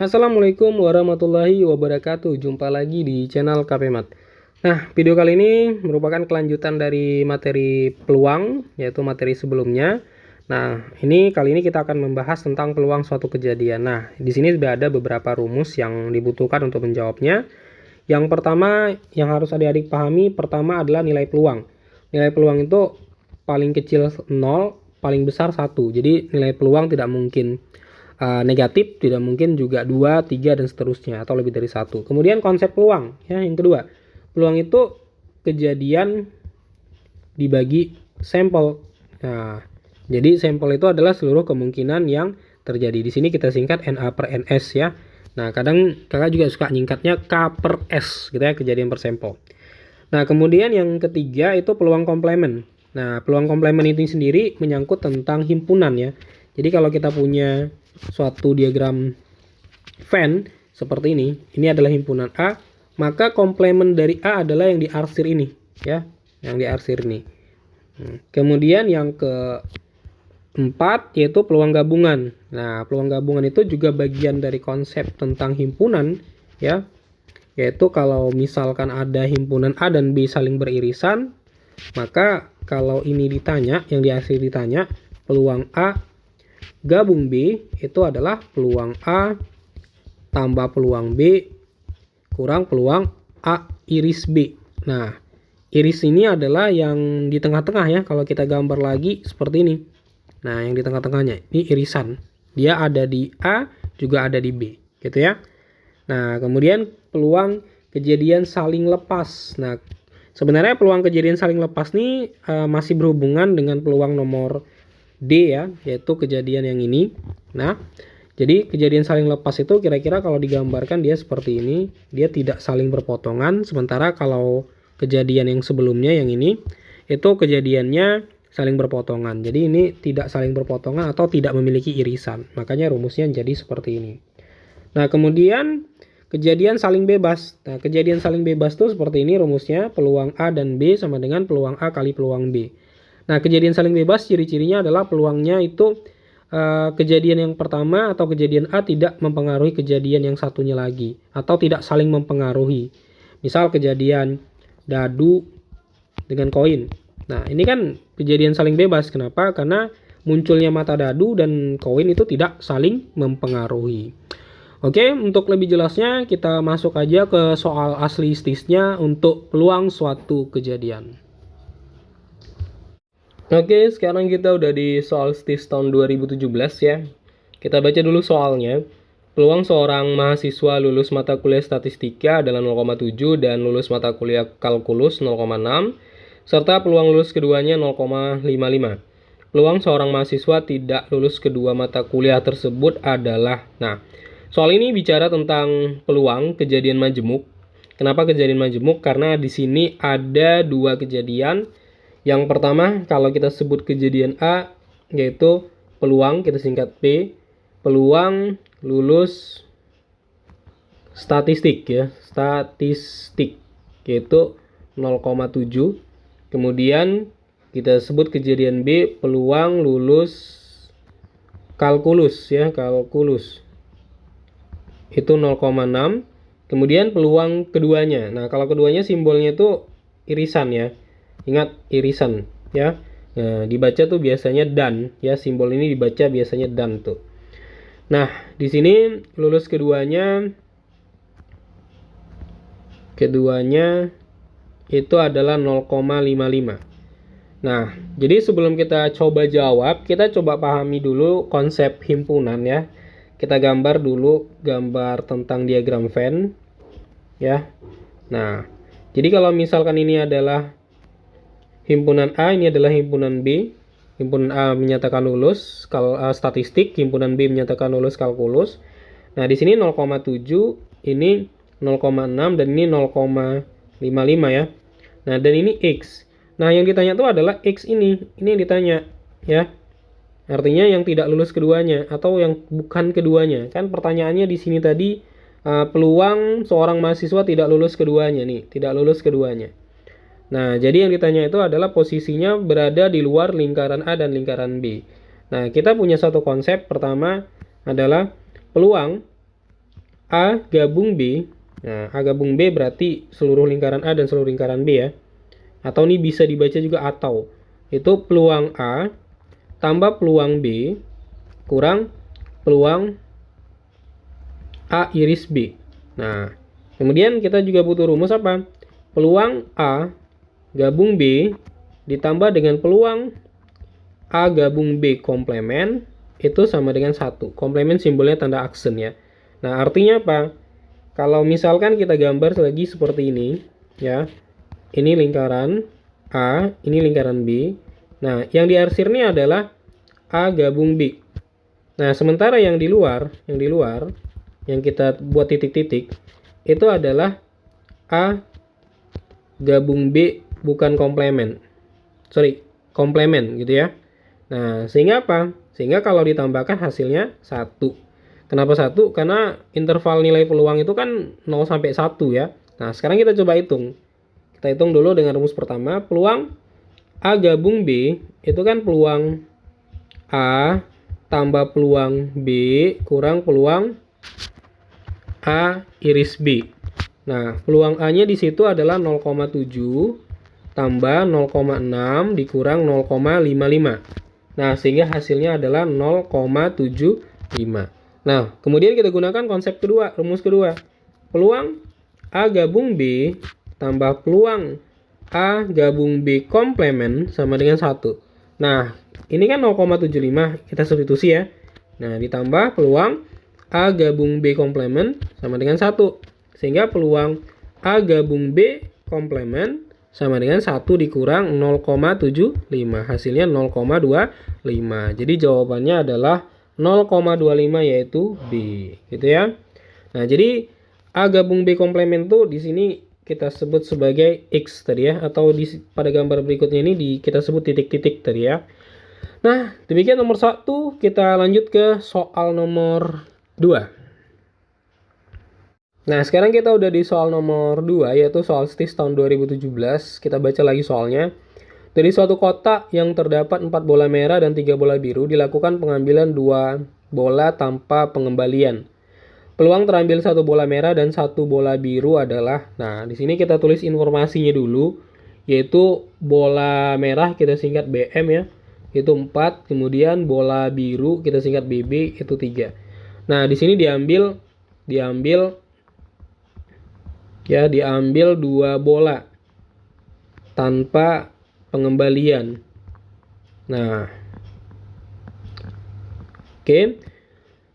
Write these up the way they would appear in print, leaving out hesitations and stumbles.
Assalamualaikum warahmatullahi wabarakatuh. Jumpa lagi di channel KPMat. Nah, video kali ini merupakan kelanjutan dari materi peluang, yaitu materi sebelumnya. Nah, kali ini kita akan membahas tentang peluang suatu kejadian. Nah, di sini sudah ada beberapa rumus yang dibutuhkan untuk menjawabnya. Yang pertama yang harus adik-adik pahami, pertama adalah nilai peluang. Nilai peluang itu paling kecil 0, paling besar 1. Jadi nilai peluang tidak mungkin negatif, tidak mungkin juga 2, 3 dan seterusnya atau lebih dari 1. Kemudian konsep peluang ya, yang kedua. Peluang itu kejadian dibagi sampel. Nah, jadi sampel itu adalah seluruh kemungkinan yang terjadi. Di sini kita singkat NA per NS ya. Nah, kadang kakak juga suka nyingkatnya K per S gitu ya, kejadian per sampel. Nah, kemudian yang ketiga itu peluang komplemen. Nah, peluang komplemen itu sendiri menyangkut tentang himpunan ya. Jadi kalau kita punya suatu diagram Venn seperti ini adalah himpunan A, maka komplemen dari A adalah yang diarsir ini ya, yang diarsir ini. Kemudian yang keempat yaitu peluang gabungan. Nah, peluang gabungan itu juga bagian dari konsep tentang himpunan ya, yaitu kalau misalkan ada himpunan A dan B saling beririsan, maka kalau ini ditanya, yang diarsir ditanya, peluang A gabung B itu adalah peluang A tambah peluang B kurang peluang A iris B. Nah, iris ini adalah yang di tengah-tengah ya. Kalau kita gambar lagi seperti ini. Nah, yang di tengah-tengahnya ini irisan. Dia ada di A, juga ada di B, gitu ya. Nah, kemudian peluang kejadian saling lepas. Nah, sebenarnya peluang kejadian saling lepas ini masih berhubungan dengan peluang nomor D ya, yaitu kejadian yang ini. Nah, jadi kejadian saling lepas itu kira-kira kalau digambarkan dia seperti ini, dia tidak saling berpotongan, sementara kalau kejadian yang sebelumnya yang ini, itu kejadiannya saling berpotongan. Jadi ini tidak saling berpotongan atau tidak memiliki irisan, makanya rumusnya jadi seperti ini. Nah, kemudian kejadian saling bebas. Nah, kejadian saling bebas itu seperti ini rumusnya, peluang A dan B sama dengan peluang A kali peluang B. Nah, kejadian saling bebas ciri-cirinya adalah peluangnya itu kejadian yang pertama atau kejadian A tidak mempengaruhi kejadian yang satunya lagi atau tidak saling mempengaruhi. Misal kejadian dadu dengan koin. Nah, ini kan kejadian saling bebas. Kenapa? Karena munculnya mata dadu dan koin itu tidak saling mempengaruhi. Oke, untuk lebih jelasnya kita masuk aja ke soal asli istisnya untuk peluang suatu kejadian. Oke, sekarang kita udah di soal STIS tahun 2017 ya. Kita baca dulu soalnya. Peluang seorang mahasiswa lulus mata kuliah statistika adalah 0,7 dan lulus mata kuliah kalkulus 0,6, serta peluang lulus keduanya 0,55. Peluang seorang mahasiswa tidak lulus kedua mata kuliah tersebut adalah, nah, soal ini bicara tentang peluang kejadian majemuk. Kenapa kejadian majemuk? Karena di sini ada dua kejadian. Yang pertama, kalau kita sebut kejadian A, yaitu peluang, kita singkat P, peluang lulus statistik ya, statistik, yaitu 0,7. Kemudian kita sebut kejadian B, peluang lulus kalkulus ya, kalkulus, itu 0,6. Kemudian peluang keduanya, nah kalau keduanya simbolnya itu irisan ya. Ingat irisan ya. Nah, dibaca tuh biasanya dan ya, simbol ini dibaca biasanya dan tuh. Nah, di sini lulus keduanya itu adalah 0,55. Nah, jadi sebelum kita coba jawab, kita coba pahami dulu konsep himpunan ya. Kita gambar dulu gambar tentang diagram Venn ya. Nah, jadi kalau misalkan ini adalah himpunan A, ini adalah himpunan B. Himpunan A menyatakan lulus statistik, himpunan B menyatakan lulus kalkulus. Nah, di sini 0,7, ini 0,6 dan ini 0,55 ya. Nah, dan ini X. Nah, yang ditanya itu adalah X ini yang ditanya ya. Artinya yang tidak lulus keduanya atau yang bukan keduanya. Kan pertanyaannya di sini tadi peluang seorang mahasiswa tidak lulus keduanya nih, tidak lulus keduanya. Nah, jadi yang ditanya itu adalah posisinya berada di luar lingkaran A dan lingkaran B. Nah, kita punya satu konsep. Pertama adalah peluang A gabung B. Nah, A gabung B berarti seluruh lingkaran A dan seluruh lingkaran B ya. Atau ini bisa dibaca juga atau. Itu peluang A tambah peluang B kurang peluang A iris B. Nah, kemudian kita juga butuh rumus apa? Peluang A gabung B ditambah dengan peluang A gabung B komplemen itu sama dengan 1. Komplemen simbolnya tanda aksen ya. Nah, artinya apa? Kalau misalkan kita gambar lagi seperti ini ya. Ini lingkaran A, ini lingkaran B. Nah, yang diarsir ini adalah A gabung B. Nah, sementara yang di luar yang kita buat titik-titik itu adalah A gabung B bukan komplemen. Komplemen gitu ya. Nah, sehingga apa? Sehingga kalau ditambahkan hasilnya 1. Kenapa 1? Karena interval nilai peluang itu kan 0 sampai 1 ya. Nah, sekarang kita coba hitung. Kita hitung dulu dengan rumus pertama. Peluang A gabung B itu kan peluang A tambah peluang B kurang peluang A iris B. Nah, peluang A-nya di situ adalah 0,7 tambah 0,6 dikurang 0,55. Nah, sehingga hasilnya adalah 0,75. Nah, kemudian kita gunakan konsep kedua, rumus kedua. Peluang A gabung B tambah peluang A gabung B komplemen sama dengan 1. Nah, ini kan 0,75, kita substitusi ya. Nah, ditambah peluang A gabung B komplemen sama dengan 1. Sehingga peluang A gabung B komplemen sama dengan 1 dikurang 0,75. Hasilnya 0,25. Jadi jawabannya adalah 0,25 yaitu B. Gitu ya. Nah, jadi A gabung B komplemen tuh di sini kita sebut sebagai X tadi ya. Atau pada gambar berikutnya ini kita sebut titik-titik tadi ya. Nah, demikian nomor 1. Kita lanjut ke soal nomor 2. Nah, sekarang kita udah di soal nomor 2, yaitu soal STIS tahun 2017. Kita baca lagi soalnya. Dari suatu kotak yang terdapat 4 bola merah dan 3 bola biru, dilakukan pengambilan 2 bola tanpa pengembalian. Peluang terambil 1 bola merah dan 1 bola biru adalah, nah di sini kita tulis informasinya dulu, yaitu bola merah kita singkat BM ya, itu 4, kemudian bola biru kita singkat BB itu 3. Nah, di sini diambil 2 bola tanpa pengembalian. Nah, oke.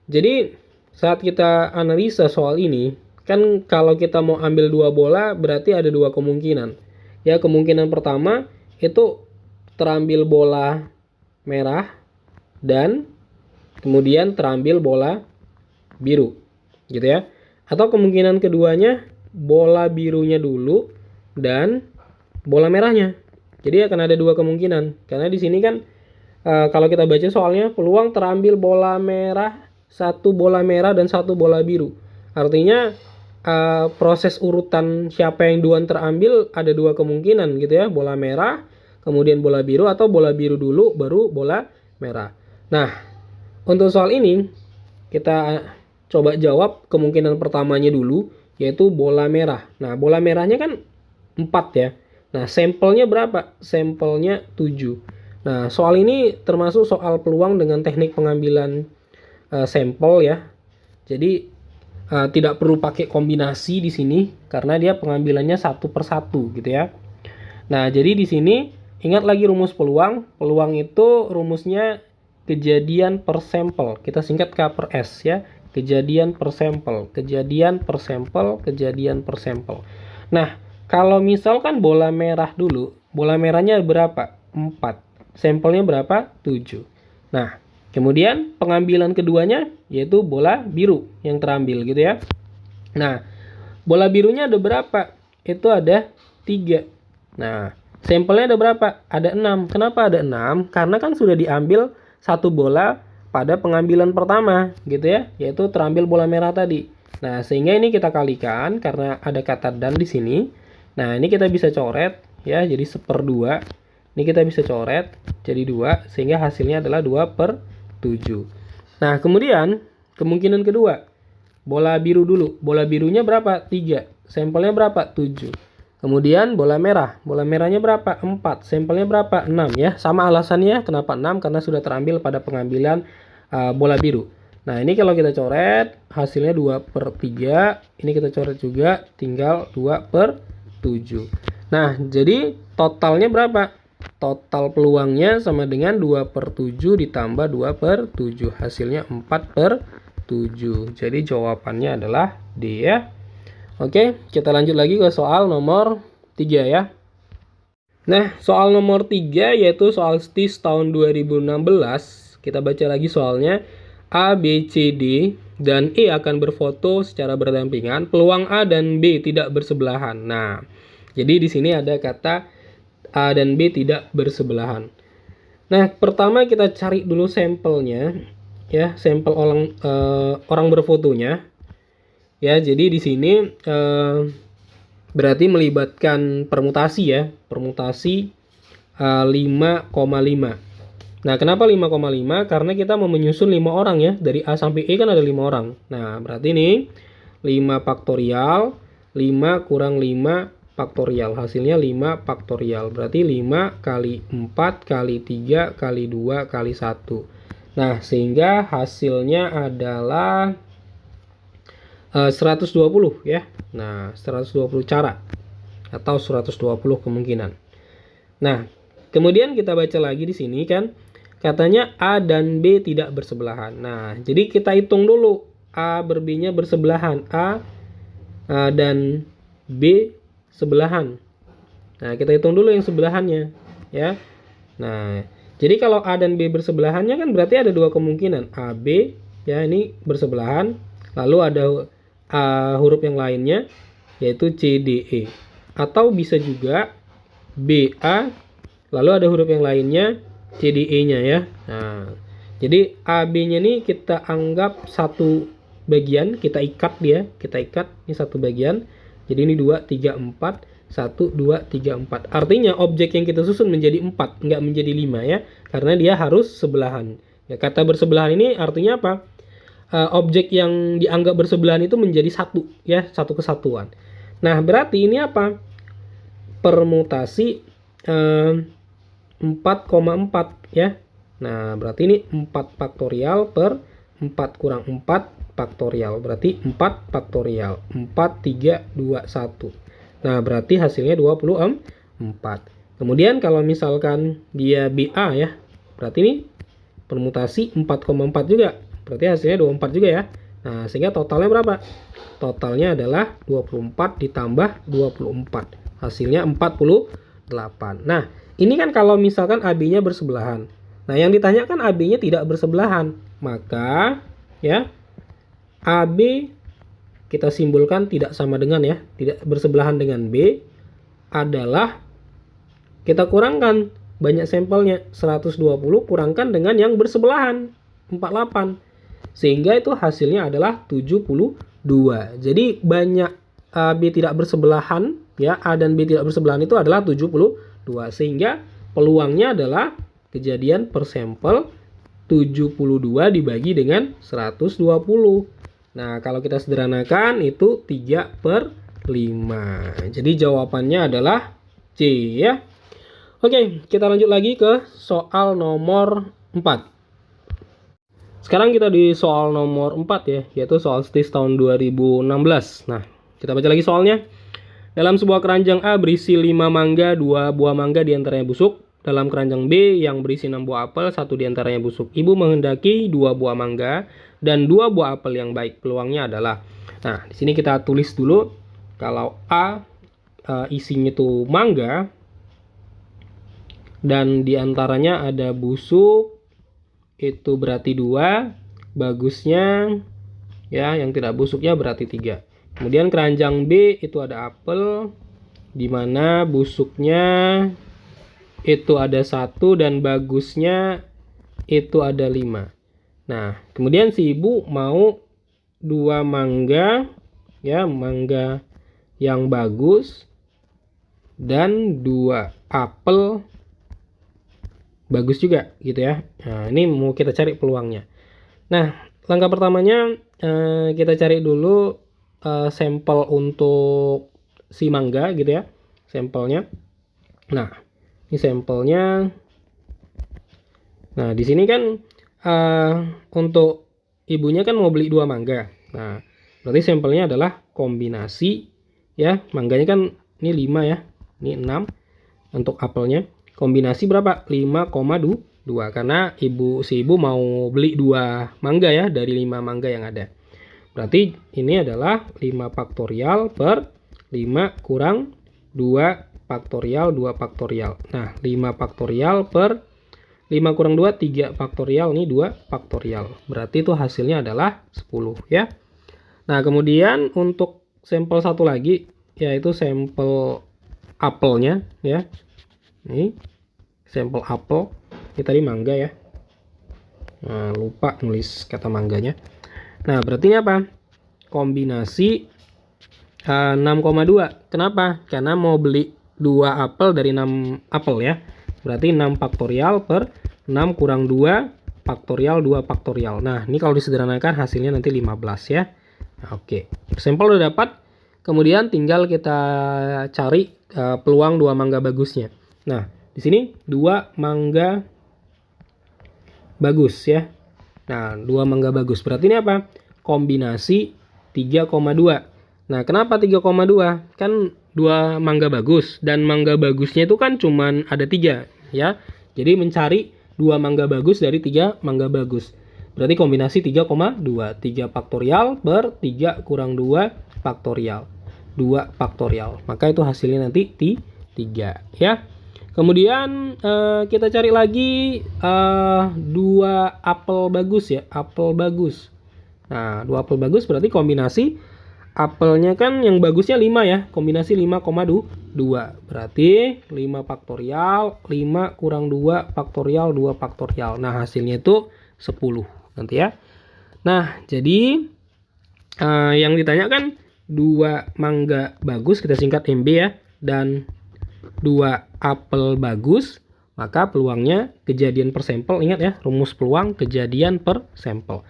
Jadi saat kita analisa soal ini, kan kalau kita mau ambil 2 bola berarti ada 2 kemungkinan. Ya, kemungkinan pertama itu terambil bola merah dan kemudian terambil bola biru. Gitu ya. Atau kemungkinan keduanya bola birunya dulu dan bola merahnya. Jadi akan ada 2 kemungkinan. Karena di sini kan kalau kita baca soalnya peluang terambil bola merah, 1 bola merah dan 1 bola biru. Artinya proses urutan siapa yang duluan terambil ada 2 kemungkinan gitu ya. Bola merah, kemudian bola biru, atau bola biru dulu baru bola merah. Nah, untuk soal ini kita coba jawab kemungkinan pertamanya dulu, yaitu bola merah. Nah, bola merahnya kan 4 ya. Nah, sampelnya berapa? Sampelnya 7. Nah, soal ini termasuk soal peluang dengan teknik pengambilan sampel ya. Jadi tidak perlu pakai kombinasi di sini karena dia pengambilannya 1 per 1 gitu ya. Nah, jadi di sini ingat lagi rumus peluang. Peluang itu rumusnya kejadian per sampel. Kita singkat K per S ya. Kejadian per sampel, kejadian per sampel, kejadian per sampel. Nah, kalau misalkan bola merah dulu, bola merahnya berapa? 4. Sampelnya berapa? 7. Nah, kemudian pengambilan keduanya yaitu bola biru yang terambil gitu ya. Nah, bola birunya ada berapa? Itu ada 3. Nah, sampelnya ada berapa? Ada 6. Kenapa ada 6? Karena kan sudah diambil 1 bola pada pengambilan pertama gitu ya, yaitu terambil bola merah tadi. Nah, sehingga ini kita kalikan karena ada kata dan di sini. Nah, ini kita bisa coret ya, jadi 1/2. Ini kita bisa coret jadi 2 sehingga hasilnya adalah 2/7. Nah, kemudian kemungkinan kedua, bola biru dulu. Bola birunya berapa? 3. Sampelnya berapa? 7. Kemudian bola merah. Bola merahnya berapa? 4. Sampelnya berapa? 6 ya. Sama alasannya kenapa 6? Karena sudah terambil pada pengambilan bola biru. Nah, ini kalau kita coret, hasilnya 2/3. Ini kita coret juga, tinggal 2/7. Nah, jadi totalnya berapa? Total peluangnya sama dengan 2/7 ditambah 2/7. Hasilnya 4/7. Jadi jawabannya adalah D ya. Oke, kita lanjut lagi ke soal nomor 3 ya. Nah, soal nomor 3 yaitu soal STIS tahun 2016. Kita baca lagi soalnya. A, B, C, D, dan E akan berfoto secara berdampingan. Peluang A dan B tidak bersebelahan. Nah, jadi di sini ada kata A dan B tidak bersebelahan. Nah, pertama kita cari dulu sampelnya, ya, sampel orang berfotonya. Ya, jadi di sini berarti melibatkan permutasi ya, permutasi 5,5. Nah, kenapa 5,5? Karena kita mau menyusun 5 orang ya. Dari A sampai E kan ada 5 orang. Nah, berarti ini 5 faktorial, 5 kurang 5 faktorial. Hasilnya 5 faktorial. Berarti 5 kali 4 kali 3 kali 2 kali 1. Nah, sehingga hasilnya adalah 120 ya. Nah, 120 cara. Atau 120 kemungkinan. Nah, kemudian kita baca lagi di sini kan. Katanya A dan B tidak bersebelahan. Nah, jadi kita hitung dulu. A B-nya bersebelahan. A dan B sebelahan. Nah, kita hitung dulu yang sebelahannya. Ya. Nah, jadi kalau A dan B bersebelahannya kan berarti ada 2 kemungkinan. A, B, ya ini bersebelahan. Lalu ada huruf yang lainnya, yaitu C, D, E. Atau bisa juga B, A, lalu ada huruf yang lainnya, C, D, E-nya ya. Nah, jadi A, B-nya ini kita anggap satu bagian, kita ikat dia, kita ikat ini satu bagian. Jadi ini 2, 3, 4, 1, 2, 3, 4. Artinya objek yang kita susun menjadi 4, enggak menjadi 5 ya, karena dia harus sebelahan. Ya, kata bersebelahan ini artinya apa? Objek yang dianggap bersebelahan itu menjadi satu ya, satu kesatuan. Nah, berarti ini apa? Permutasi 4,4 ya. Nah, berarti ini 4 faktorial per 4 kurang 4 faktorial. Berarti 4 faktorial. 4, 3, 2, 1. Nah, berarti hasilnya 24. Kemudian kalau misalkan dia BA ya. Berarti ini permutasi 4,4 juga. Berarti hasilnya 24 juga ya. Nah, sehingga totalnya berapa? Totalnya adalah 24 ditambah 24. Hasilnya 48. Nah, ini kan kalau misalkan AB-nya bersebelahan. Nah, yang ditanyakan AB-nya tidak bersebelahan. Maka, ya, AB kita simbolkan tidak sama dengan ya. Tidak bersebelahan dengan B adalah kita kurangkan banyak sampelnya. 120 kurangkan dengan yang bersebelahan. 48. Sehingga itu hasilnya adalah 72. Jadi, banyak AB tidak bersebelahan, ya, A dan B tidak bersebelahan itu adalah 72. Sehingga peluangnya adalah kejadian per sampel 72 dibagi dengan 120. Nah, kalau kita sederhanakan itu 3/5. Jadi jawabannya adalah C ya. Oke, kita lanjut lagi ke soal nomor 4. Sekarang kita di soal nomor 4 ya, yaitu soal STIS tahun 2016. Nah, kita baca lagi soalnya. Dalam sebuah keranjang A berisi 5 mangga, 2 buah mangga diantaranya busuk. Dalam keranjang B yang berisi 6 buah apel, 1 diantaranya busuk. Ibu menghendaki 2 buah mangga dan 2 buah apel yang baik. Peluangnya adalah. Nah, di sini kita tulis dulu. Kalau A isinya itu mangga dan diantaranya ada busuk, itu berarti 2. Bagusnya ya, yang tidak busuknya berarti 3. Kemudian keranjang B itu ada apel, di mana busuknya itu ada 1 dan bagusnya itu ada 5. Nah, kemudian si ibu mau 2 mangga, ya, mangga yang bagus, dan 2 apel bagus juga, gitu ya. Nah, ini mau kita cari peluangnya. Nah, langkah pertamanya kita cari dulu sampel untuk si mangga gitu ya, sampelnya. Nah, ini sampelnya. Nah, di sini kan untuk ibunya kan mau beli 2 mangga. Nah, berarti sampelnya adalah kombinasi ya. Mangganya kan ini 5 ya. Ini 6 untuk apelnya. Kombinasi berapa? 5,2 karena si ibu mau beli 2 mangga ya dari 5 mangga yang ada. Berarti ini adalah 5 faktorial per 5 kurang 2 faktorial 2 faktorial. Nah, 5 faktorial per 5 kurang 2 3 faktorial, ini 2 faktorial. Berarti itu hasilnya adalah 10 ya. Nah, kemudian untuk sampel satu lagi yaitu sampel apelnya ya. Ini sampel apel. Ini tadi mangga ya. Nah, lupa nulis kata mangganya. Nah, berarti ini apa? Kombinasi 6,2. Kenapa? Karena mau beli 2 apel dari 6 apel ya. Berarti 6 faktorial per 6 kurang 2 faktorial 2 faktorial. Nah, ini kalau disederhanakan hasilnya nanti 15 ya. Nah, oke. Sampel udah dapat. Kemudian tinggal kita cari peluang 2 mangga bagusnya. Nah, di sini 2 mangga bagus ya. Nah, 2 mangga bagus. Berarti ini apa? Kombinasi 3,2. Nah, kenapa 3,2? Kan 2 mangga bagus. Dan mangga bagusnya itu kan cuman ada 3 ya. Jadi mencari 2 mangga bagus dari 3 mangga bagus. Berarti kombinasi 3,2. 3 faktorial per 3 kurang 2 faktorial. 2 faktorial. Maka itu hasilnya nanti 3 ya. Kemudian kita cari lagi 2 apel bagus ya. Apel bagus. Nah, 2 apel bagus berarti kombinasi apelnya kan yang bagusnya 5 ya. Kombinasi 5,2. Berarti 5 faktorial, 5 kurang 2 faktorial, 2 faktorial. Nah, hasilnya itu 10 nanti ya. Nah, jadi yang ditanyakan 2 mangga bagus, kita singkat MB ya. Dan 2 apel bagus, maka peluangnya kejadian per sampel. Ingat ya, rumus peluang kejadian per sampel.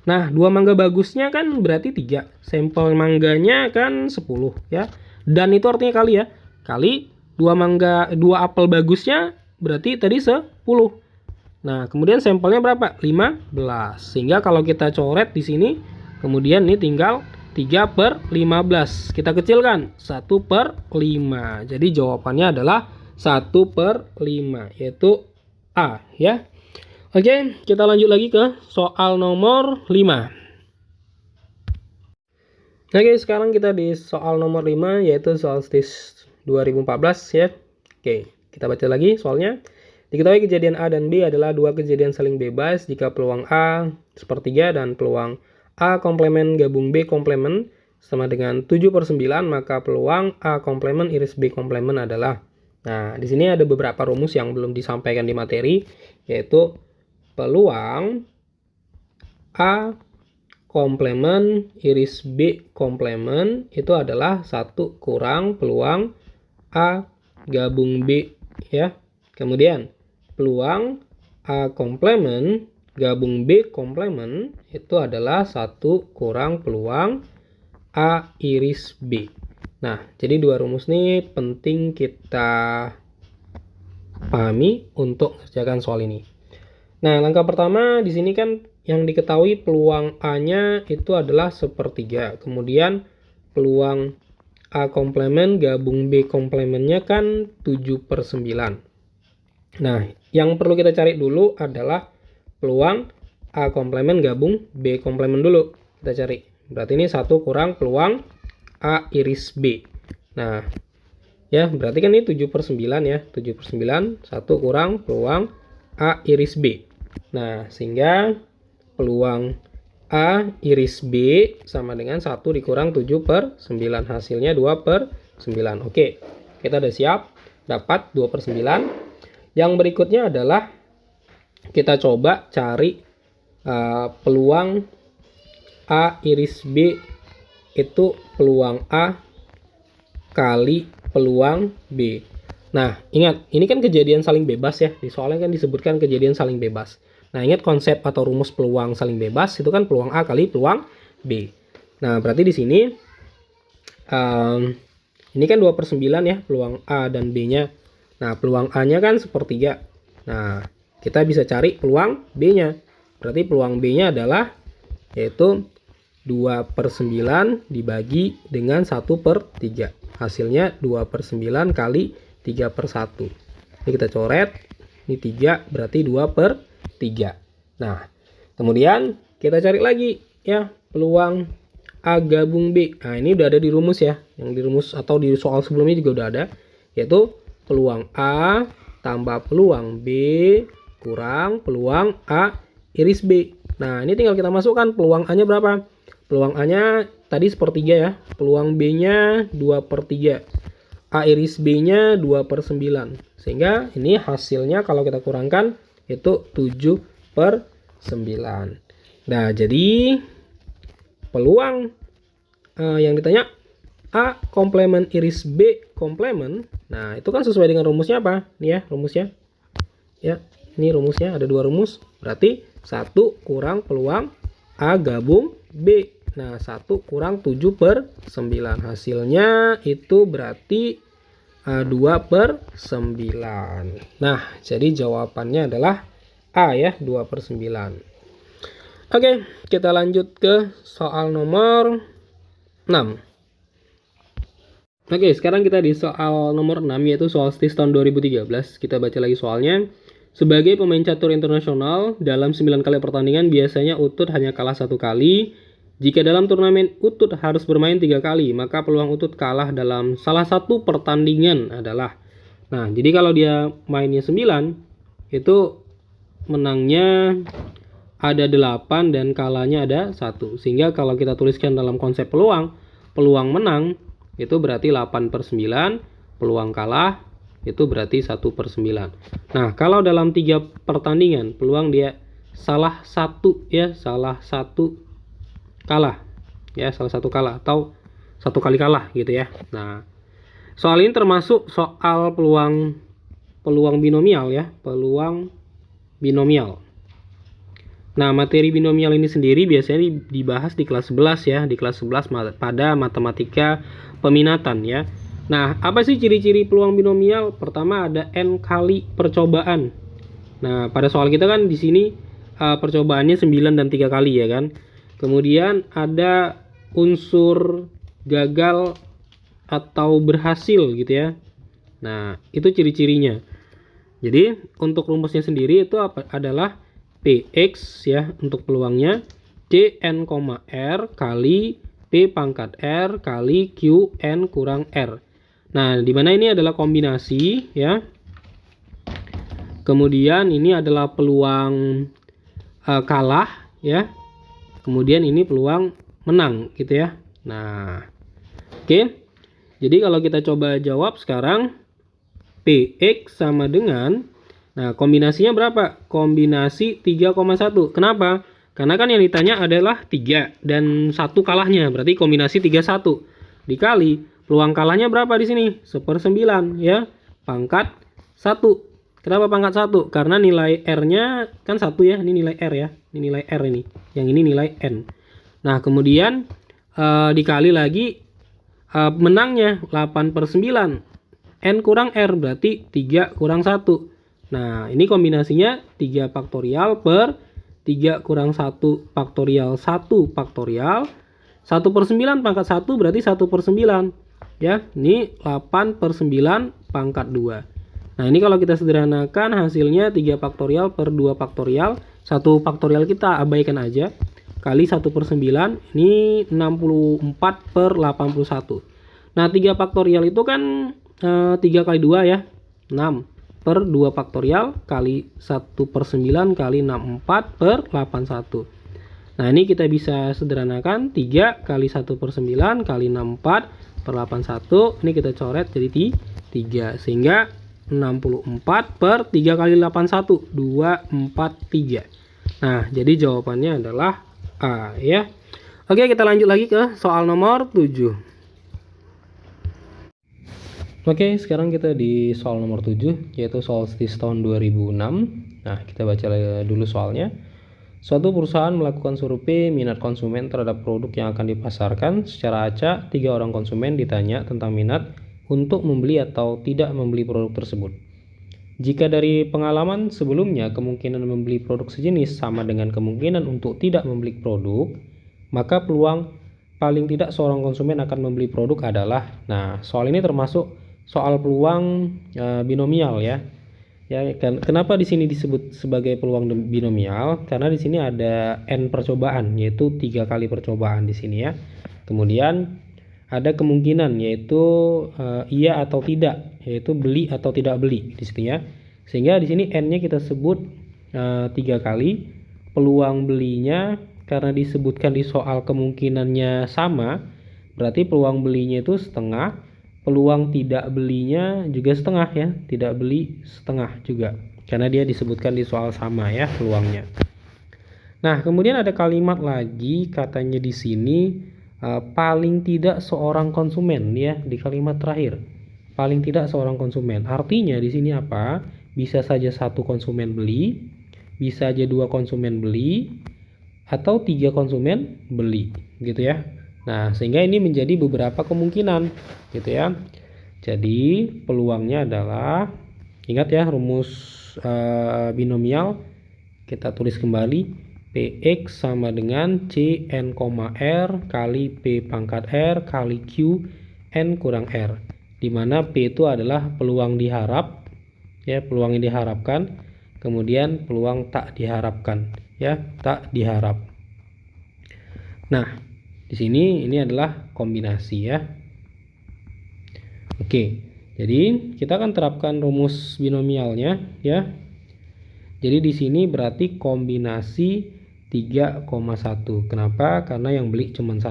Nah, 2 mangga bagusnya kan berarti 3. Sampel mangganya kan 10 ya. Dan itu artinya kali ya. Kali 2 apel bagusnya berarti tadi 10. Nah, kemudian sampelnya berapa? 15. Sehingga kalau kita coret di sini, kemudian ini tinggal 3 per 15. Kita kecilkan 1 per 5. Jadi jawabannya adalah 1 per 5. Yaitu A ya. Oke, kita lanjut lagi ke soal nomor 5. Oke, sekarang kita di soal nomor 5, yaitu soal STIS 2014 ya. Oke, kita baca lagi soalnya. Diketahui kejadian A dan B adalah 2 kejadian saling bebas jika peluang A sepertiga dan peluang A komplemen gabung B komplemen sama dengan 7/9, maka peluang A komplemen iris B komplemen adalah. Nah, di sini ada beberapa rumus yang belum disampaikan di materi, yaitu peluang A komplemen iris B komplemen itu adalah 1 kurang peluang A gabung B ya. Kemudian peluang A komplemen gabung B komplemen itu adalah 1 kurang peluang A iris B. Nah, jadi 2 rumus ini penting kita pahami untuk mengerjakan soal ini. Nah, langkah pertama di sini kan yang diketahui peluang A-nya itu adalah sepertiga. Kemudian peluang A komplemen gabung B komplemennya kan 7/9. Nah, yang perlu kita cari dulu adalah peluang A komplemen gabung B komplemen dulu. Kita cari. Berarti ini 1 kurang peluang A iris B. Nah, ya berarti kan ini 7/9 ya. 7/9, 1 kurang peluang A iris B. Nah, sehingga peluang A iris B sama dengan 1 dikurang 7/9. Hasilnya 2/9. Oke, kita udah siap. Dapat 2/9. Yang berikutnya adalah kita coba cari peluang A iris B itu peluang A kali peluang B. Nah, ingat, ini kan kejadian saling bebas ya. Di soalnya kan disebutkan kejadian saling bebas. Nah, ingat konsep atau rumus peluang saling bebas itu kan peluang A kali peluang B. Nah, berarti di sini ini kan 2/9 ya peluang A dan B-nya. Nah, peluang A-nya kan 1/3. Nah, kita bisa cari peluang B-nya. Berarti peluang B-nya adalah yaitu 2/9 dibagi dengan 1/3. Hasilnya 2/9 kali 3/1. Ini kita coret. Ini 3 berarti 2/3. Nah, kemudian kita cari lagi ya peluang A gabung B. Nah, ini udah ada di rumus ya. Yang di rumus atau di soal sebelumnya juga udah ada. Yaitu peluang A tambah peluang B kurang peluang A iris B. Nah, ini tinggal kita masukkan peluang A-nya berapa. Peluang A-nya tadi 1/3 ya. Peluang B-nya 2/3. A iris B-nya 2/9. Sehingga ini hasilnya kalau kita kurangkan itu 7/9. Nah, jadi peluang yang ditanya A komplement iris B komplement. Nah, itu kan sesuai dengan rumusnya apa? Nih ya, rumusnya. Ya, ini rumusnya ada 2 rumus. Berarti 1 kurang peluang A gabung B. Nah, 1 kurang 7/9. Hasilnya itu berarti 2/9. Nah, jadi jawabannya adalah A ya, 2/9. Oke, kita lanjut ke soal nomor 6. Oke, sekarang kita di soal nomor 6 yaitu soal STIS tahun 2013. Kita baca lagi soalnya. Sebagai pemain catur internasional, dalam 9 kali pertandingan biasanya Utut hanya kalah 1 kali. Jika dalam turnamen Utut harus bermain 3 kali, maka peluang Utut kalah dalam salah satu pertandingan adalah. Nah, jadi kalau dia mainnya 9, itu menangnya ada 8 dan kalahnya ada 1. Sehingga kalau kita tuliskan dalam konsep peluang menang itu berarti 8/9, peluang kalah itu berarti 1/9. Nah, kalau dalam 3 pertandingan peluang dia salah satu kalah ya, salah satu kalah atau 1 kali kalah gitu ya. Nah, soal ini termasuk soal peluang binomial ya, peluang binomial. Nah, materi binomial ini sendiri biasanya dibahas di kelas 11 ya, di kelas 11 pada matematika peminatan ya. Nah, apa sih ciri-ciri peluang binomial? Pertama ada n kali percobaan. Nah, pada soal kita kan di sini percobaannya 9 dan 3 kali ya kan. Kemudian ada unsur gagal atau berhasil gitu ya. Nah, itu ciri-cirinya. Jadi, untuk rumusnya sendiri itu adalah Px ya untuk peluangnya Cn, R kali P pangkat R kali Qn kurang R. Nah, di mana ini adalah kombinasi ya. Kemudian ini adalah peluang kalah ya. Kemudian ini peluang menang gitu ya. Nah, oke. Jadi kalau kita coba jawab sekarang Px sama dengan, nah kombinasinya berapa? Kombinasi 3,1. Kenapa? Karena kan yang ditanya adalah 3 dan 1 kalahnya. Berarti kombinasi 31. Dikali peluang kalahnya berapa di sini? 1/9 ya. Pangkat 1. Kenapa pangkat 1? Karena nilai R-nya kan 1 ya. Ini nilai R ya. Ini nilai R ini. Yang ini nilai N. Nah, kemudian dikali lagi menangnya 8/9. N kurang R berarti 3 kurang 1. Nah, ini kombinasinya 3 faktorial per 3 kurang 1 faktorial 1 faktorial. 1/9 pangkat 1 berarti 1/9. Ya, ini 8/9 pangkat 2. Nah, ini kalau kita sederhanakan hasilnya 3 faktorial per 2 faktorial. 1 faktorial kita abaikan aja. Kali 1/9, ini 64/81. Nah, 3 faktorial itu kan 3 kali 2 ya. 6 per 2 faktorial kali 1/9 kali 64/81. Nah, ini kita bisa sederhanakan 3 kali 1/9 kali 64/81. Ini kita coret jadi 3. Sehingga 64 per 3 kali 81, 243. Nah, jadi jawabannya adalah A ya. Oke, kita lanjut lagi ke soal nomor 7. Oke, sekarang kita di soal nomor 7, yaitu soal STIS tahun 2006. Nah, kita baca dulu soalnya. Suatu perusahaan melakukan survei minat konsumen terhadap produk yang akan dipasarkan. Secara acak, 3 orang konsumen ditanya tentang minat untuk membeli atau tidak membeli produk tersebut. Jika dari pengalaman sebelumnya kemungkinan membeli produk sejenis sama dengan kemungkinan untuk tidak membeli produk, maka peluang paling tidak seorang konsumen akan membeli produk adalah, nah soal ini termasuk soal peluang binomial ya. Ya, kenapa di sini disebut sebagai peluang binomial? Karena di sini ada n percobaan, yaitu 3 kali percobaan di sini ya. Kemudian ada kemungkinan, yaitu iya atau tidak, yaitu beli atau tidak beli di sini ya. Sehingga di sini n-nya kita sebut 3 kali. Peluang belinya karena disebutkan di soal kemungkinannya sama, berarti peluang belinya itu setengah. Peluang tidak belinya juga setengah ya, tidak beli setengah juga, karena dia disebutkan di soal sama ya peluangnya. Nah, kemudian ada kalimat lagi katanya di sini paling tidak seorang konsumen ya, di kalimat terakhir. Paling tidak seorang konsumen. Artinya di sini apa? Bisa saja 1 konsumen beli, bisa aja 2 konsumen beli, atau 3 konsumen beli gitu ya. Nah, sehingga ini menjadi beberapa kemungkinan gitu ya. Jadi peluangnya adalah, ingat ya rumus binomial, kita tulis kembali, Px sama dengan C n, R kali P pangkat R kali Q n kurang R, dimana P itu adalah peluang diharap ya, peluang yang diharapkan, kemudian peluang tak diharapkan ya, tak diharap. Nah, di sini ini adalah kombinasi ya. Oke, jadi kita akan terapkan rumus binomialnya ya. Jadi di sini berarti kombinasi 3,1. Kenapa? Karena yang beli cuma 1.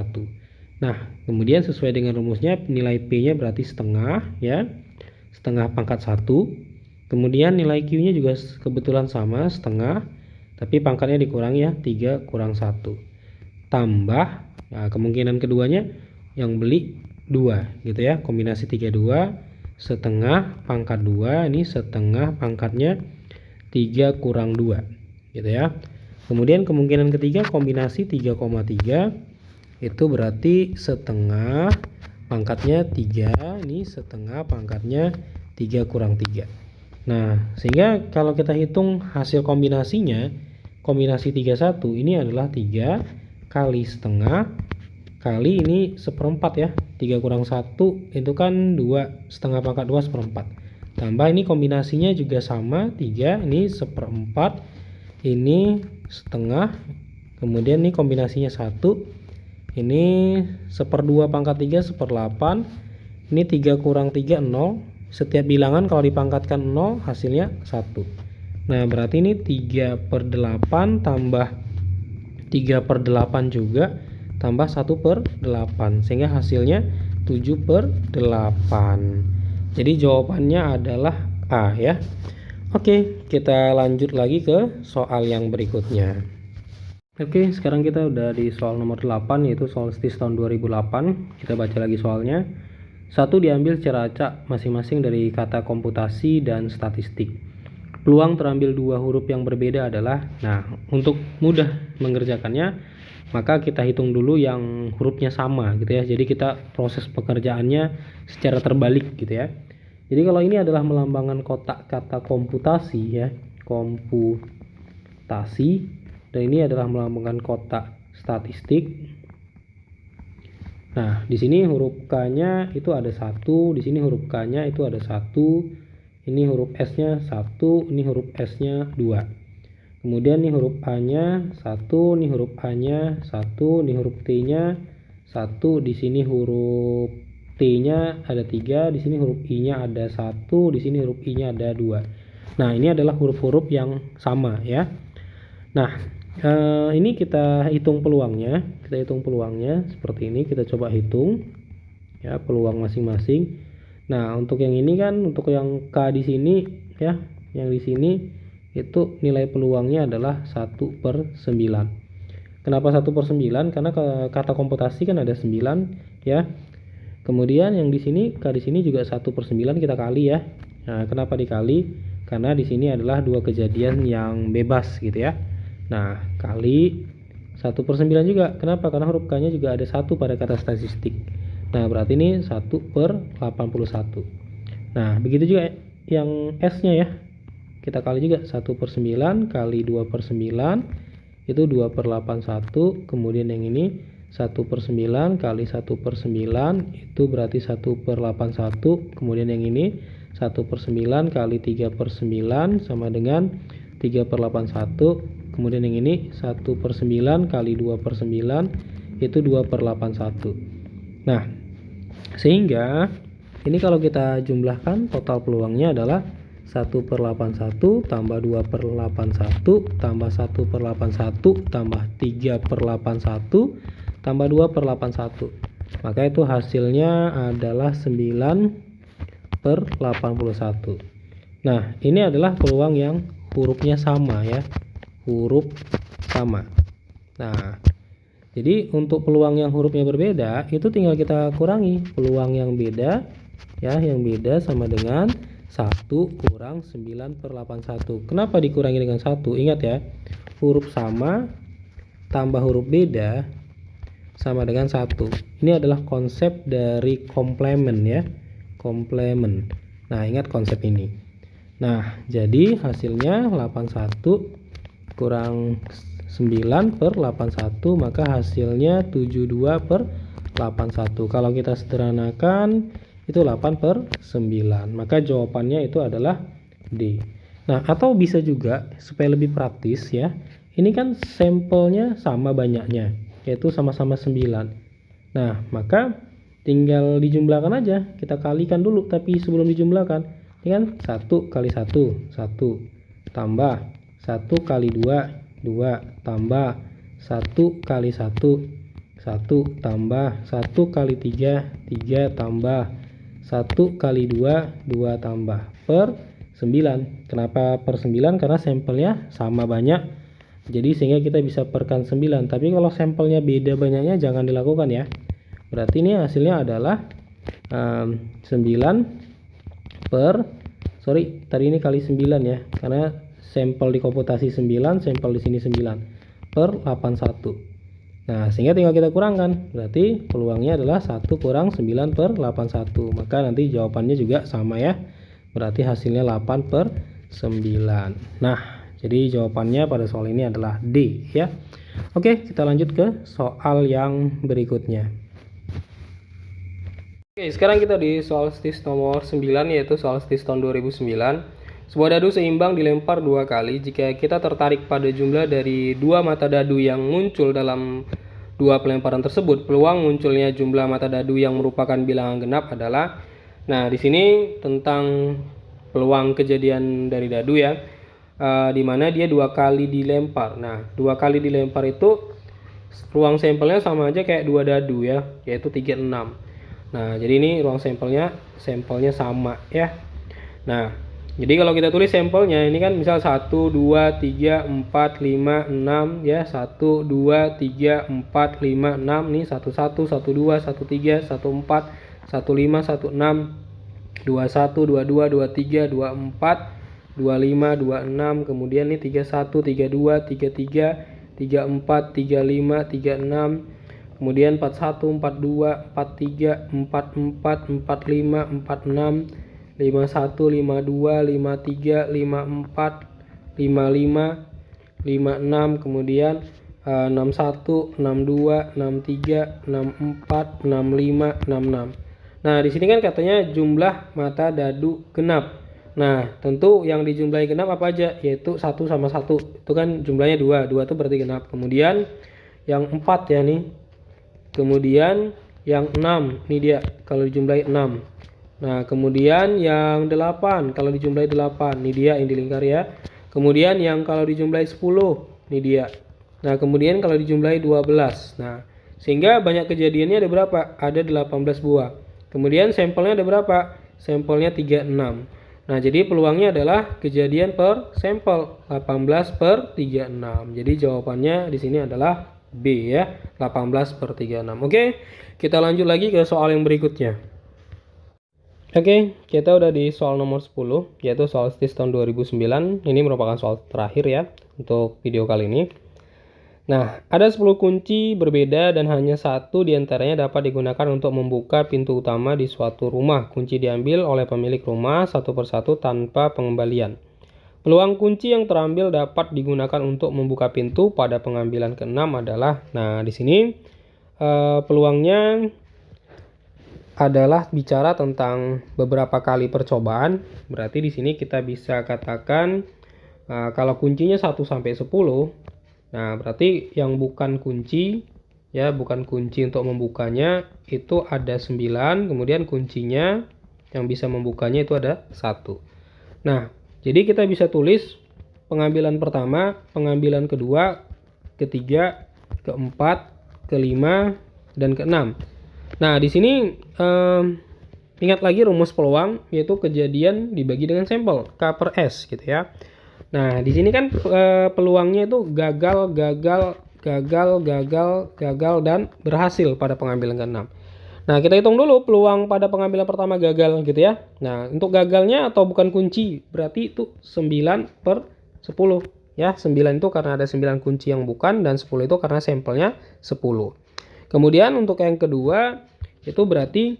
Nah, kemudian sesuai dengan rumusnya nilai P-nya berarti setengah ya. Setengah pangkat 1. Kemudian nilai Q-nya juga kebetulan sama, setengah. Tapi pangkatnya dikurangi ya, 3 kurang 1. Tambah, nah, kemungkinan keduanya yang beli 2 gitu ya. Kombinasi 32 setengah pangkat 2, ini setengah pangkatnya 3 kurang 2 gitu ya. Kemudian kemungkinan ketiga kombinasi 3,3, itu berarti setengah pangkatnya 3, ini setengah pangkatnya 3 kurang 3. Nah, sehingga kalau kita hitung hasil kombinasinya, kombinasi 31 ini adalah 3 kali setengah kali ini seperempat ya, 3 kurang 1 itu kan 2, setengah pangkat 2 seperempat, tambah ini kombinasinya juga sama 3, ini seperempat, ini setengah, kemudian ini kombinasinya 1, ini seperdua pangkat 3 seperdelapan, ini 3 kurang 3 0, setiap bilangan kalau dipangkatkan 0 hasilnya 1. Nah, berarti ini 3/8 tambah 3/8 juga tambah 1/8, sehingga hasilnya 7/8. Jadi jawabannya adalah A ya. Oke, kita lanjut lagi ke soal yang berikutnya. Oke, sekarang kita udah di soal nomor 8, yaitu soal STIS tahun 2008. Kita baca lagi soalnya. 1 diambil secara acak masing-masing dari kata komputasi dan statistik. Peluang terambil 2 huruf yang berbeda adalah, nah untuk mudah mengerjakannya maka kita hitung dulu yang hurufnya sama gitu ya. Jadi kita proses pekerjaannya secara terbalik gitu ya. Jadi kalau ini adalah melambangkan kotak kata komputasi ya, komputasi, dan ini adalah melambangkan kotak statistik. Nah, di sini huruf K-nya itu ada 1, di sini huruf K-nya itu ada 1. Ini huruf S-nya 1, ini huruf S-nya 2. Kemudian ini huruf A-nya 1, ini huruf A-nya 1, ini huruf T-nya 1, di sini huruf T-nya ada 3, di sini huruf I-nya ada 1, di sini huruf I-nya ada 2. Nah, ini adalah huruf-huruf yang sama ya. Nah, ini kita hitung peluangnya. Kita hitung peluangnya seperti ini, kita coba hitung ya peluang masing-masing. Nah, untuk yang ini kan, untuk yang K di sini ya, yang di sini itu nilai peluangnya adalah 1/9. Kenapa 1/9? Karena kata komputasi kan ada 9 ya. Kemudian yang di sini K di sini juga 1/9 kita kali ya. Nah, kenapa dikali? Karena di sini adalah 2 kejadian yang bebas gitu ya. Nah, kali 1/9 juga. Kenapa? Karena huruf K-nya juga ada 1 pada kata statistik. Nah, berarti ini 1/81. Nah, begitu juga yang S-nya ya. Kita kali juga 1/9 kali 2/9 itu 2/81. Kemudian yang ini 1/9 kali 1/9 itu berarti 1/81. Kemudian yang ini 1/9 kali 3/9 sama dengan 3/81. Kemudian yang ini 1/9 kali 2/9 itu 2/81. Nah, sehingga ini kalau kita jumlahkan total peluangnya adalah 1/81 tambah 2/81 tambah 1/81 tambah 3/81 tambah 2/81. Maka itu hasilnya adalah 9/81. Nah, ini adalah peluang yang hurufnya sama ya. Huruf sama. Nah, jadi untuk peluang yang hurufnya berbeda itu tinggal kita kurangi peluang yang beda ya, yang beda sama dengan 1 kurang 9/81. Kenapa dikurangi dengan 1? Ingat ya, huruf sama tambah huruf beda sama dengan 1. Ini adalah konsep dari komplement ya, komplement. Nah, ingat konsep ini. Nah, jadi hasilnya 81 kurang 9/81, maka hasilnya 72/81. Kalau kita sederhanakan itu 8/9, maka jawabannya itu adalah D. Nah, atau bisa juga supaya lebih praktis ya, ini kan sampelnya sama banyaknya, yaitu sama-sama 9. Nah, maka tinggal dijumlahkan aja, kita kalikan dulu. Tapi sebelum dijumlahkan, ini kan 1 kali 1 1 tambah 1 kali 2 2 tambah 1 kali 1 1 tambah 1 kali 3 3 tambah 1 kali 2 2 tambah per 9. Kenapa per 9? Karena sampelnya sama banyak, jadi sehingga kita bisa perkan 9. Tapi kalau sampelnya beda banyaknya jangan dilakukan ya. Berarti ini hasilnya adalah 9 tadi ini kali 9 ya, karena sampel di komputasi 9, sampel di sini 9/81. Nah, sehingga tinggal kita kurangkan. Berarti peluangnya adalah 1 kurang 9/81. Maka nanti jawabannya juga sama ya. Berarti hasilnya 8/9. Nah, jadi jawabannya pada soal ini adalah D ya. Oke, kita lanjut ke soal yang berikutnya. Oke, sekarang kita di soal STIS nomor 9, yaitu soal STIS tahun 2009. Sebuah dadu seimbang dilempar 2 kali. Jika kita tertarik pada jumlah dari 2 mata dadu yang muncul dalam 2 pelemparan tersebut, peluang munculnya jumlah mata dadu yang merupakan bilangan genap adalah. Nah, di sini tentang peluang kejadian dari dadu ya, di mana dia 2 kali dilempar. Nah, 2 kali dilempar itu ruang sampelnya sama aja kayak 2 dadu ya, yaitu 3, 6. Nah, jadi ini ruang sampelnya sama ya. Nah, jadi kalau kita tulis sampelnya ini kan misal 1 2 3 4 5 6 ya, 1 2 3 4 5 6 nih, 11 12 13 14 15 16 21 22 23 24 25 26, kemudian nih 31 32 33 34 35 36, kemudian 41 42 43 44 45 46 51 52 53 54 55 56, kemudian 61 62 63 64 65 66. Nah, di sini kan katanya jumlah mata dadu genap. Nah, tentu yang dijumlahi genap apa aja? Yaitu 1 sama 1. Itu kan jumlahnya 2. 2 itu berarti genap. Kemudian yang 4 ya nih. Kemudian yang 6. Ini dia kalau dijumlahi 6. Nah, kemudian yang 8 kalau dijumlahi 8. Ini dia yang dilingkar ya. Kemudian yang kalau dijumlahi 10. Ini dia. Nah, kemudian kalau dijumlahi 12. Nah, sehingga banyak kejadiannya ada berapa? Ada 18 buah. Kemudian sampelnya ada berapa? Sampelnya 36. Nah, jadi peluangnya adalah kejadian per sampel 18/36. Jadi jawabannya di sini adalah B ya, 18/36. Oke, kita lanjut lagi ke soal yang berikutnya. Oke, kita udah di soal nomor 10, yaitu soal STIS tahun 2009. Ini merupakan soal terakhir ya untuk video kali ini. Nah, ada 10 kunci berbeda dan hanya satu diantaranya dapat digunakan untuk membuka pintu utama di suatu rumah. Kunci diambil oleh pemilik rumah satu persatu tanpa pengembalian. Peluang kunci yang terambil dapat digunakan untuk membuka pintu pada pengambilan ke-6 adalah, nah di sini peluangnya adalah bicara tentang beberapa kali percobaan. Berarti di sini kita bisa katakan kalau kuncinya 1 sampai 10. Nah, berarti yang bukan kunci ya, bukan kunci untuk membukanya itu ada 9, kemudian kuncinya yang bisa membukanya itu ada 1. Nah, jadi kita bisa tulis pengambilan pertama, pengambilan kedua, ketiga, keempat, kelima, dan keenam. Nah, di sini ingat lagi rumus peluang, yaitu kejadian dibagi dengan sampel, K per S gitu ya. Nah, di sini kan peluangnya itu gagal, dan berhasil pada pengambilan ke-6. Nah, kita hitung dulu peluang pada pengambilan pertama gagal gitu ya. Nah, untuk gagalnya atau bukan kunci, berarti itu 9 per 10. Ya, 9 itu karena ada 9 kunci yang bukan, dan 10 itu karena sampelnya 10. Kemudian untuk yang kedua, itu berarti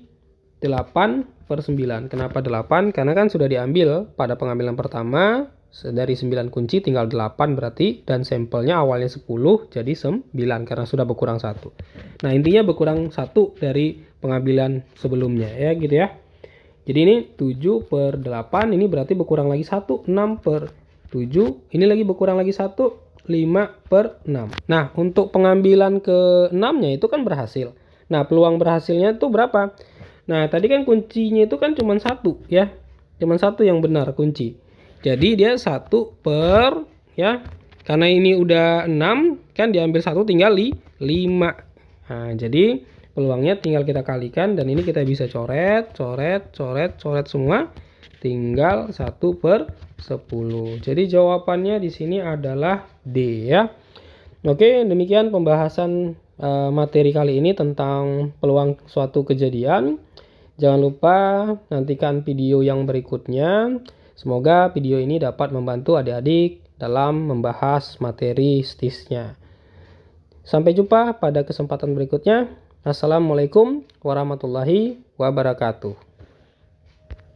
8 per 9. Kenapa 8? Karena kan sudah diambil pada pengambilan pertama, dari 9 kunci tinggal 8 berarti, dan sampelnya awalnya 10 jadi 9 karena sudah berkurang 1. Nah, intinya berkurang 1 dari pengambilan sebelumnya ya gitu ya. Jadi ini 7 per 8, ini berarti berkurang lagi 1, 6 per 7, ini lagi berkurang lagi 1, 5 per 6. Nah, untuk pengambilan ke-6-nya itu kan berhasil. Nah, peluang berhasilnya itu berapa? Nah, tadi kan kuncinya itu kan cuma 1 ya. Cuma 1 yang benar kunci. Jadi dia 1 per ya. Karena ini udah 6 kan diambil 1 tinggal 5. Nah, jadi peluangnya tinggal kita kalikan, dan ini kita bisa coret semua. Tinggal 1 per 10. Jadi jawabannya di sini adalah D ya. Oke, demikian pembahasan materi kali ini tentang peluang suatu kejadian. Jangan lupa nantikan video yang berikutnya. Semoga video ini dapat membantu adik-adik dalam membahas materi STIS-nya. Sampai jumpa pada kesempatan berikutnya. Assalamualaikum warahmatullahi wabarakatuh.